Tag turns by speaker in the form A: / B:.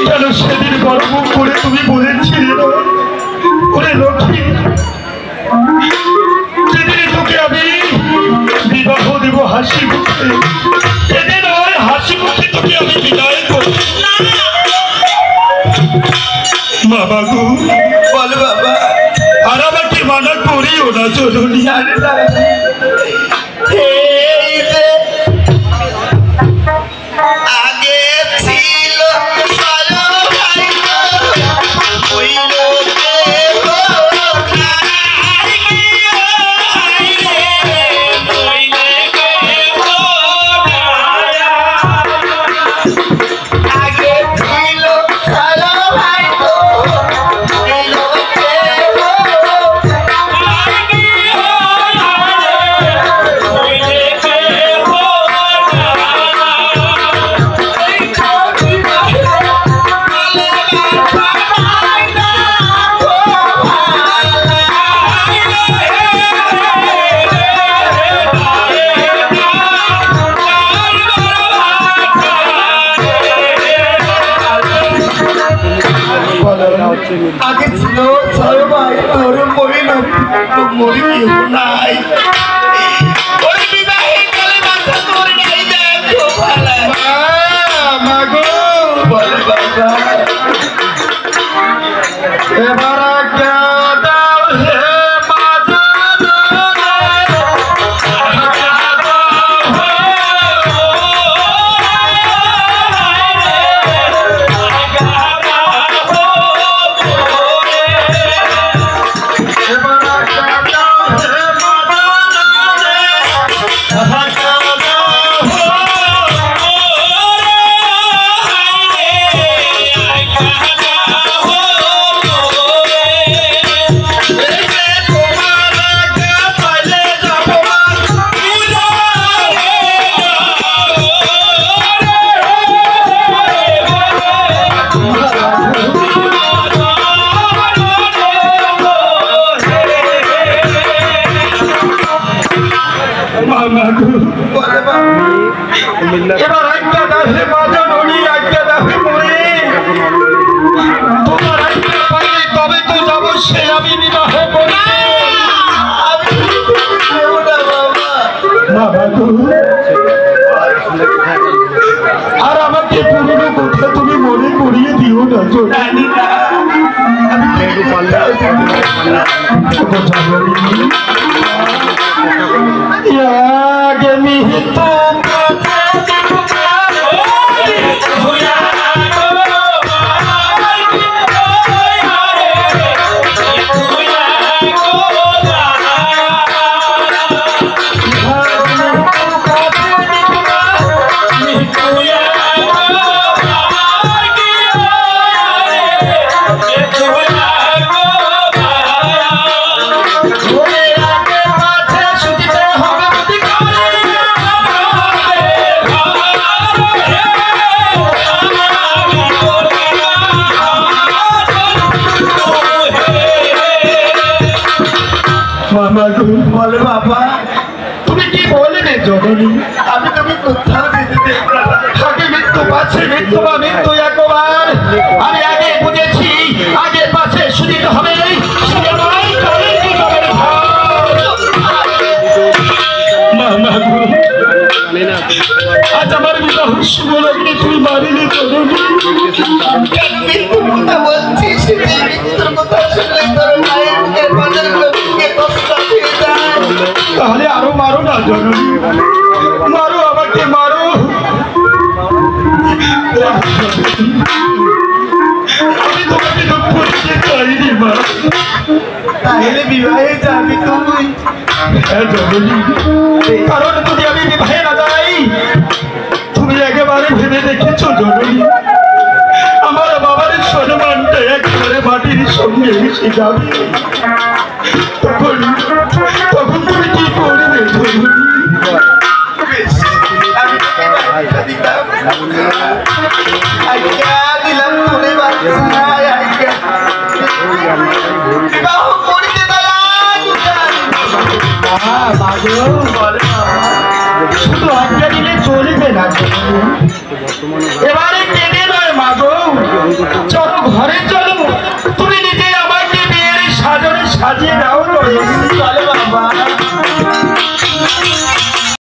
A: কেন সেদিন গর্ব করে তুমি বলেছিলে না ওরে লক্ষ্মী, যেদিন তোকে আমি বিবাহ দেব হাসি মুখে, সেদিন ওই হাসি মুখে তোকে আমি বিদায় করব। বাবা গো,
B: বল বাবা।
A: আর আমাকে মানা করিও না জননী।
B: আগে ছিল আগে ছিল ছয় ভাই তোর মরি না মরি কেউ নাই। ওই বিবাহে গেলে মাথা তোর নাই দেখো ভালো
A: মাগো
B: বল বাবা।
A: এবার দাও হে এবার আজ্ঞা দাও হে মাতা ননি, আজ্ঞা দাও হে মরে। তোমার আজ্ঞা পাইলে তবে তো যাবো সে আমি বিবাহ করি। আর আমাকে পুরনো কথা তুমি মনে করিয়ে দিও না জানি না।
B: বলে বাবা
A: তুমি কি বলবে জননী?
B: আমি তুমি কোথাও যেতে দেব না।
A: আগে মৃত্যু পাচ্ছে মৃত্যু বা মৃত্যু একবার। আমি আগে বুঝেছি আগে পাশে সুদিতে হবে। আজ আমার বিবাহ শুভ লগ্নে তুই মারিলি জননী।
B: কেন মৃত্যুর কথা বলছিস? মৃত্যুর কথা শুনলে তোর মায়ের বাজারগুলো কষ্ট হয়ে যায়।
A: তাহলে আরো মারো না জননী, মারো আমাকে মারো। আমি তোমাকে দুঃখ দিতে চাইনি মা।
B: তাহলে বিবাহে যাবি তুই?
A: হ্যাঁ জননী, কারণ যদি আমি বিবাহে না যাই তুমি একেবারে ভেবে দেখেছো জননী আমার বাবার সম্মানটা একেবারে মাটির সঙ্গে মিশে যাবে। তখন তখন তুমি কি করবে জননী?
B: দিলাম তোরে বাচ্চা বিবাহ করিতে দয়া।
A: শুধু আজ্ঞা দিলে চলবে না। এবারে কেঁদে নয় মা গো, চলো ঘরে চলো, তুমি নিজে আমাকে বিয়ের সাজনে সাজিয়ে দাও।
B: চলো বাবা।